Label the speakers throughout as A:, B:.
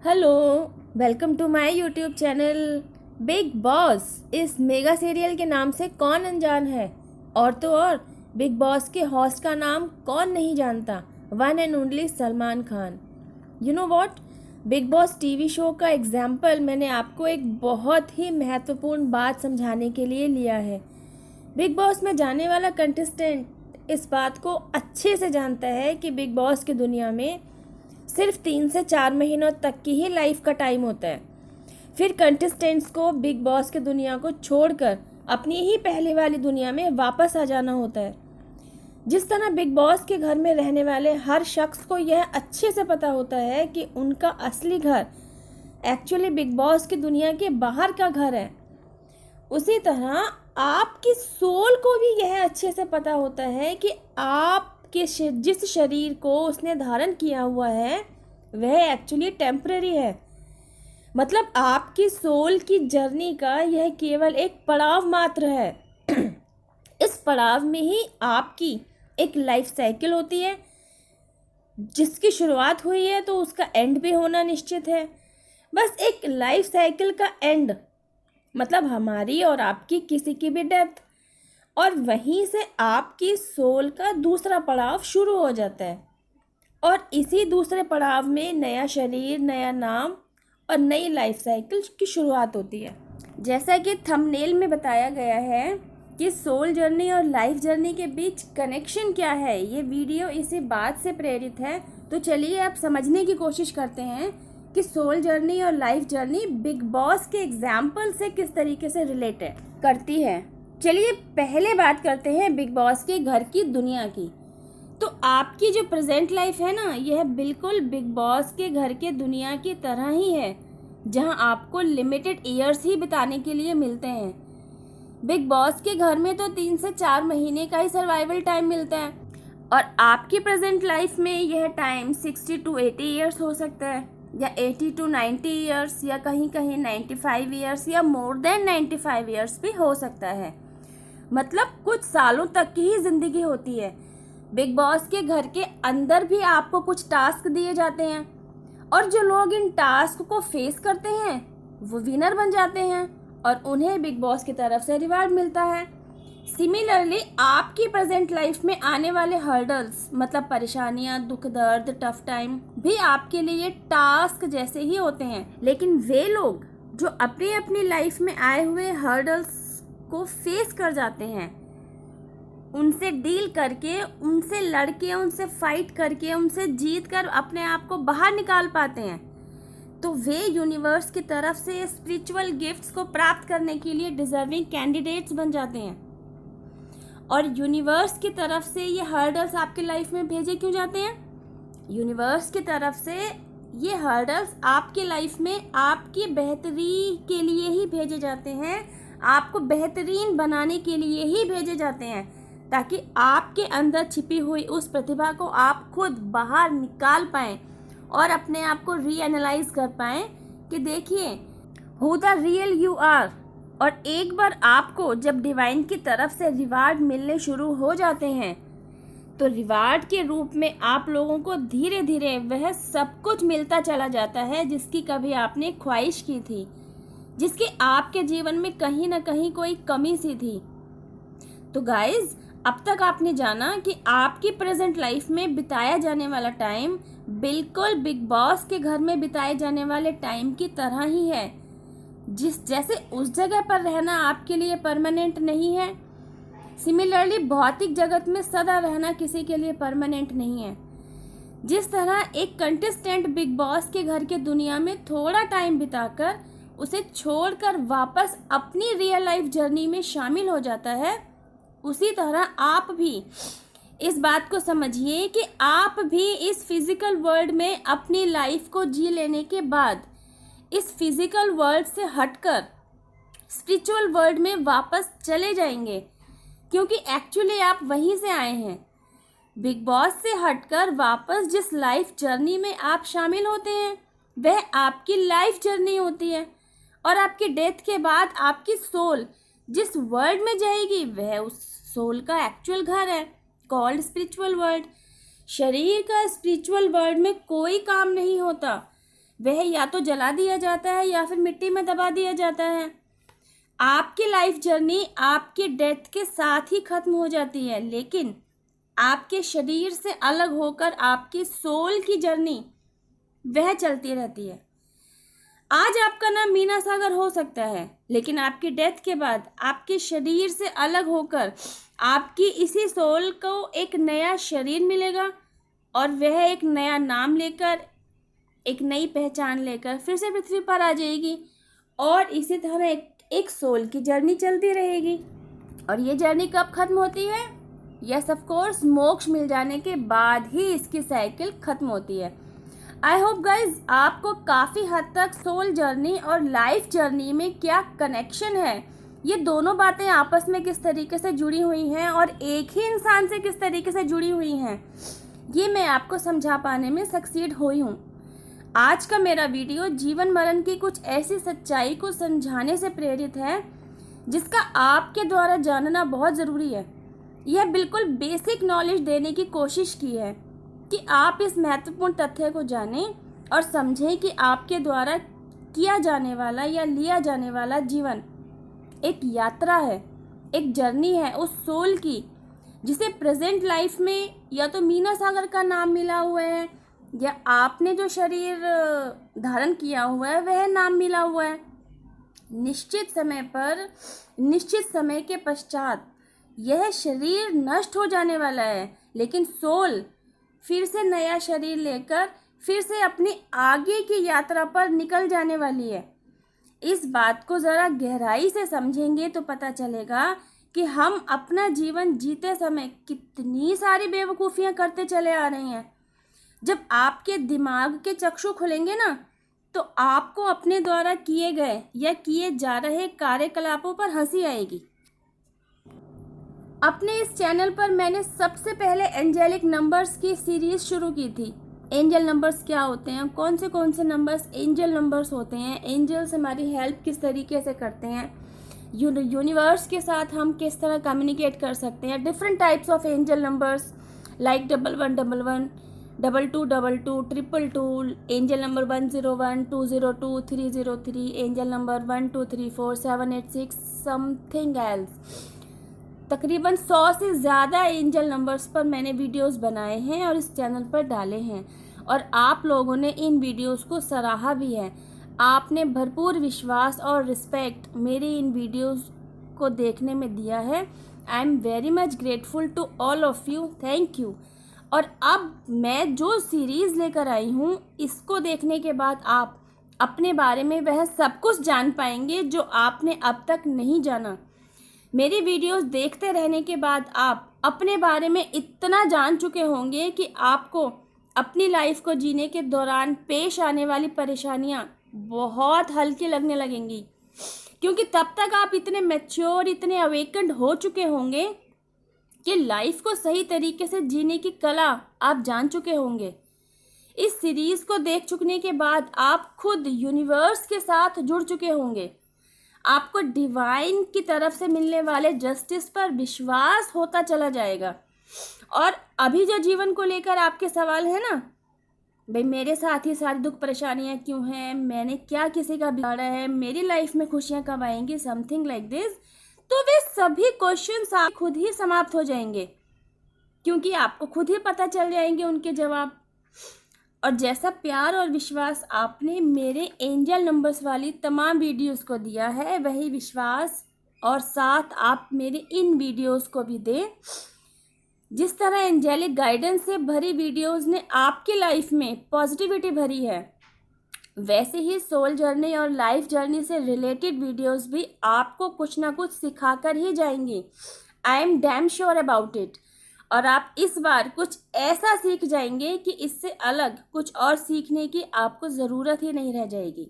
A: Hello, welcome to my YouTube channel. Bigg Boss इस mega serial के नाम से कौन अनजान है। और तो और बिग बॉस के होस्ट का नाम कौन नहीं जानता, one and only Salman Khan. You know what, big boss TV show का एग्जाम्पल मैंने आपको एक बहुत ही महत्वपूर्ण बात समझाने के लिए लिया है। बिग बॉस में जाने वाला कंटेस्टेंट इस बात को अच्छे से जानता है कि बिग बॉस की दुनिया में सिर्फ 3 से 4 महीनों तक की ही लाइफ का टाइम होता है। फिर कंटेस्टेंट्स को बिग बॉस की दुनिया को छोड़कर अपनी ही पहले वाली दुनिया में वापस आ जाना होता है। जिस तरह बिग बॉस के घर में रहने वाले हर शख्स को यह अच्छे से पता होता है कि उनका असली घर एक्चुअली बिग बॉस की दुनिया के बाहर का घर है, उसी तरह आपकी सोल को भी यह अच्छे से पता होता है कि आपके जिस शरीर को उसने धारण किया हुआ है वह एक्चुअली टेम्परेरी है। मतलब आपकी सोल की जर्नी का यह केवल एक पड़ाव मात्र है। इस पड़ाव में ही आपकी एक लाइफ साइकिल होती है, जिसकी शुरुआत हुई है तो उसका एंड भी होना निश्चित है। बस एक लाइफ साइकिल का एंड मतलब हमारी और आपकी किसी की भी डेथ, और वहीं से आपकी सोल का दूसरा पड़ाव शुरू हो जाता है। और इसी दूसरे पड़ाव में नया शरीर, नया नाम और नई लाइफ साइकिल की शुरुआत होती है। जैसा कि थंबनेल में बताया गया है कि सोल जर्नी और लाइफ जर्नी के बीच कनेक्शन क्या है, ये वीडियो इसी बात से प्रेरित है। तो चलिए आप समझने की कोशिश करते हैं कि सोल जर्नी और लाइफ जर्नी बिग बॉस के एग्जाम्पल से किस तरीके से रिलेटेड करती है। चलिए पहले बात करते हैं बिग बॉस के घर की दुनिया की। तो आपकी जो प्रेजेंट लाइफ है ना, यह बिल्कुल बिग बॉस के घर के दुनिया की तरह ही है, जहां आपको लिमिटेड ईयर्स ही बिताने के लिए मिलते हैं। बिग बॉस के घर में तो 3 से 4 महीने का ही सर्वाइवल टाइम मिलता है, और आपकी प्रेजेंट लाइफ में यह टाइम 60 to 80 ईयर्स हो सकता है, या 80 to 90 ईयर्स, या कहीं कहीं 95 ईयर्स, या मोर देन 95 ईयर्स भी हो सकता है। मतलब कुछ सालों तक की ही जिंदगी होती है। बिग बॉस के घर के अंदर भी आपको कुछ टास्क दिए जाते हैं, और जो लोग इन टास्क को फेस करते हैं वो विनर बन जाते हैं, और उन्हें बिग बॉस की तरफ से रिवार्ड मिलता है। सिमिलरली आपकी प्रेजेंट लाइफ में आने वाले हर्डल्स मतलब परेशानियां, दुख दर्द, टफ टाइम भी आपके लिए टास्क जैसे ही होते हैं। लेकिन वे लोग जो अपनी अपनी लाइफ में आए हुए हर्डल्स को फेस कर जाते हैं, उनसे डील करके, उनसे लड़के, उनसे फाइट करके, उनसे जीत कर अपने आप को बाहर निकाल पाते हैं, तो वे यूनिवर्स की तरफ से स्पिरिचुअल गिफ्ट्स को प्राप्त करने के लिए डिजर्विंग कैंडिडेट्स बन जाते हैं। और यूनिवर्स की तरफ से ये हर्डल्स आपकी लाइफ में भेजे क्यों जाते हैं? यूनिवर्स की तरफ से ये हर्डल्स आपकी लाइफ में आपकी बेहतरी के लिए ही भेजे जाते हैं, आपको बेहतरीन बनाने के लिए ही भेजे जाते हैं, ताकि आपके अंदर छिपी हुई उस प्रतिभा को आप खुद बाहर निकाल पाएं और अपने आप को रीएनालाइज कर पाएं कि देखिए who the real you are. और एक बार आपको जब डिवाइन की तरफ से रिवार्ड मिलने शुरू हो जाते हैं, तो रिवार्ड के रूप में आप लोगों को धीरे धीरे वह सब कुछ मिलता चला जाता है जिसकी कभी आपने ख्वाहिश की थी, जिसकी आपके जीवन में कहीं ना कहीं कोई कमी सी थी। तो गाइज, अब तक आपने जाना कि आपकी प्रेजेंट लाइफ में बिताया जाने वाला टाइम बिल्कुल बिग बॉस के घर में बिताए जाने वाले टाइम की तरह ही है। जैसे उस जगह पर रहना आपके लिए परमानेंट नहीं है, सिमिलरली भौतिक जगत में सदा रहना किसी के लिए परमानेंट नहीं है। जिस तरह एक कंटेस्टेंट बिग बॉस के घर के दुनिया में थोड़ा टाइम बिताकर उसे छोड़कर वापस अपनी रियल लाइफ जर्नी में शामिल हो जाता है, उसी तरह आप भी इस बात को समझिए कि आप भी इस फिजिकल वर्ल्ड में अपनी लाइफ को जी लेने के बाद इस फिजिकल वर्ल्ड से हटकर स्पिरिचुअल वर्ल्ड में वापस चले जाएंगे, क्योंकि एक्चुअली आप वहीं से आए हैं। बिग बॉस से हटकर वापस जिस लाइफ जर्नी में आप शामिल होते हैं वह आपकी लाइफ जर्नी होती है, और आपकी डेथ के बाद आपकी सोल जिस वर्ल्ड में जाएगी वह उस सोल का एक्चुअल घर है, कॉल्ड स्पिरिचुअल वर्ल्ड। शरीर का स्पिरिचुअल वर्ल्ड में कोई काम नहीं होता, वह या तो जला दिया जाता है या फिर मिट्टी में दबा दिया जाता है। आपकी लाइफ जर्नी आपके डेथ के साथ ही खत्म हो जाती है, लेकिन आपके शरीर से अलग होकर आपकी सोल की जर्नी वह चलती रहती है। आज आपका नाम मीना सागर हो सकता है, लेकिन आपकी डेथ के बाद आपके शरीर से अलग होकर आपकी इसी सोल को एक नया शरीर मिलेगा और वह एक नया नाम लेकर, एक नई पहचान लेकर फिर से पृथ्वी पर आ जाएगी और इसी तरह एक सोल की जर्नी चलती रहेगी। और ये जर्नी कब खत्म होती है? यस ऑफ कोर्स, मोक्ष मिल जाने के बाद ही इसकी साइकिल खत्म होती है। आई होप गाइज आपको काफ़ी हद तक सोल जर्नी और लाइफ जर्नी में क्या कनेक्शन है, ये दोनों बातें आपस में किस तरीके से जुड़ी हुई हैं और एक ही इंसान से किस तरीके से जुड़ी हुई हैं, ये मैं आपको समझा पाने में सक्सीड हुई हूँ। आज का मेरा वीडियो जीवन मरण की कुछ ऐसी सच्चाई को समझाने से प्रेरित है जिसका आपके द्वारा जानना बहुत ज़रूरी है। यह बिल्कुल बेसिक नॉलेज देने की कोशिश की है कि आप इस महत्वपूर्ण तथ्य को जानें और समझें कि आपके द्वारा किया जाने वाला या लिया जाने वाला जीवन एक यात्रा है, एक जर्नी है उस सोल की जिसे प्रेजेंट लाइफ में या तो मीना सागर का नाम मिला हुआ है या आपने जो शरीर धारण किया हुआ है वह नाम मिला हुआ है। निश्चित समय पर, निश्चित समय के पश्चात यह शरीर नष्ट हो जाने वाला है, लेकिन सोल फिर से नया शरीर लेकर फिर से अपनी आगे की यात्रा पर निकल जाने वाली है। इस बात को ज़रा गहराई से समझेंगे तो पता चलेगा कि हम अपना जीवन जीते समय कितनी सारी बेवकूफ़ियाँ करते चले आ रहे हैं। जब आपके दिमाग के चक्षु खुलेंगे ना, तो आपको अपने द्वारा किए गए या किए जा रहे कार्यकलापों पर हंसी आएगी। अपने इस चैनल पर मैंने सबसे पहले एंजेलिक नंबर्स की सीरीज़ शुरू की थी। एंजल नंबर्स क्या होते हैं, कौन से नंबर्स एंजल नंबर्स होते हैं, एंजल्स हमारी हेल्प किस तरीके से करते हैं, यूनिवर्स के साथ हम किस तरह कम्युनिकेट कर सकते हैं, different types of angel numbers like 1111, 2222, 222, angel number 101, 202, 303, angel number 1234, 786, something else. तकरीबन 100 से ज़्यादा एंजल नंबर्स पर मैंने वीडियोस बनाए हैं और इस चैनल पर डाले हैं और आप लोगों ने इन वीडियोस को सराहा भी है। आपने भरपूर विश्वास और रिस्पेक्ट मेरे इन वीडियोस को देखने में दिया है। I am very much grateful to all of you, thank you. और अब मैं जो सीरीज़ लेकर आई हूँ, इसको देखने के बाद आप अपने बारे में वह सब कुछ जान पाएंगे जो आपने अब तक नहीं जाना। मेरी वीडियोस देखते रहने के बाद आप अपने बारे में इतना जान चुके होंगे कि आपको अपनी लाइफ को जीने के दौरान पेश आने वाली परेशानियां बहुत हल्की लगने लगेंगी, क्योंकि तब तक आप इतने मैच्योर, इतने अवेकन्ड हो चुके होंगे कि लाइफ को सही तरीके से जीने की कला आप जान चुके होंगे। इस सीरीज़ को देख चुकने के बाद आप खुद यूनिवर्स के साथ जुड़ चुके होंगे। आपको डिवाइन की तरफ से मिलने वाले जस्टिस पर विश्वास होता चला जाएगा। और अभी जो जीवन को लेकर आपके सवाल है ना, भाई मेरे साथ ही सारी दुख परेशानियां क्यों हैं, मैंने क्या किसी का बिगाड़ा है, मेरी लाइफ में खुशियां कब आएंगी, समथिंग लाइक दिस, तो वे सभी क्वेश्चंस आप खुद ही समाप्त हो जाएंगे, क्योंकि आपको खुद ही पता चल जाएंगे उनके जवाब। और जैसा प्यार और विश्वास आपने मेरे एंजल नंबर्स वाली तमाम वीडियोस को दिया है, वही विश्वास और साथ आप मेरे इन वीडियोस को भी दें। जिस तरह एंजेलिक गाइडेंस से भरी वीडियोस ने आपकी लाइफ में पॉजिटिविटी भरी है, वैसे ही सोल जर्नी और लाइफ जर्नी से रिलेटेड वीडियोस भी आपको कुछ ना कुछ सिखाकर ही जाएंगी। I am damn sure about it. और आप इस बार कुछ ऐसा सीख जाएंगे कि इससे अलग कुछ और सीखने की आपको ज़रूरत ही नहीं रह जाएगी।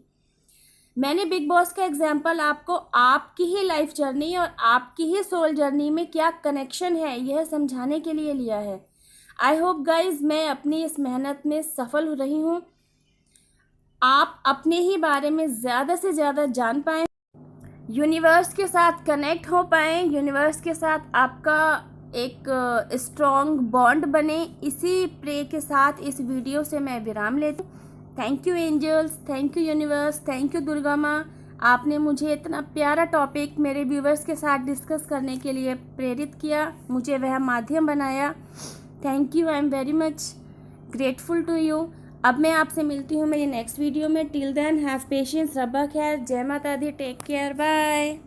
A: मैंने बिग बॉस का एग्जाम्पल आपको आपकी ही लाइफ जर्नी और आपकी ही सोल जर्नी में क्या कनेक्शन है यह समझाने के लिए लिया है। आई होप गाइज मैं अपनी इस मेहनत में सफल हो रही हूँ। आप अपने ही बारे में ज़्यादा से ज़्यादा जान पाएँ, यूनिवर्स के साथ कनेक्ट हो पाएँ, यूनिवर्स के साथ आपका एक स्ट्रॉन्ग बॉन्ड बने। इसी प्रे के साथ इस वीडियो से मैं विराम लेती हूँ। Thank you angels, thank you universe, thank you Durga माँ। आपने मुझे इतना प्यारा टॉपिक मेरे व्यूवर्स के साथ डिस्कस करने के लिए प्रेरित किया, मुझे वह माध्यम बनाया। Thank you, I am very much grateful to you. अब मैं आपसे मिलती हूँ मेरी नेक्स्ट वीडियो में। टिल देन हैव पेशेंस, रब्बा खैर, जय माता दी, टेक केयर, बाय।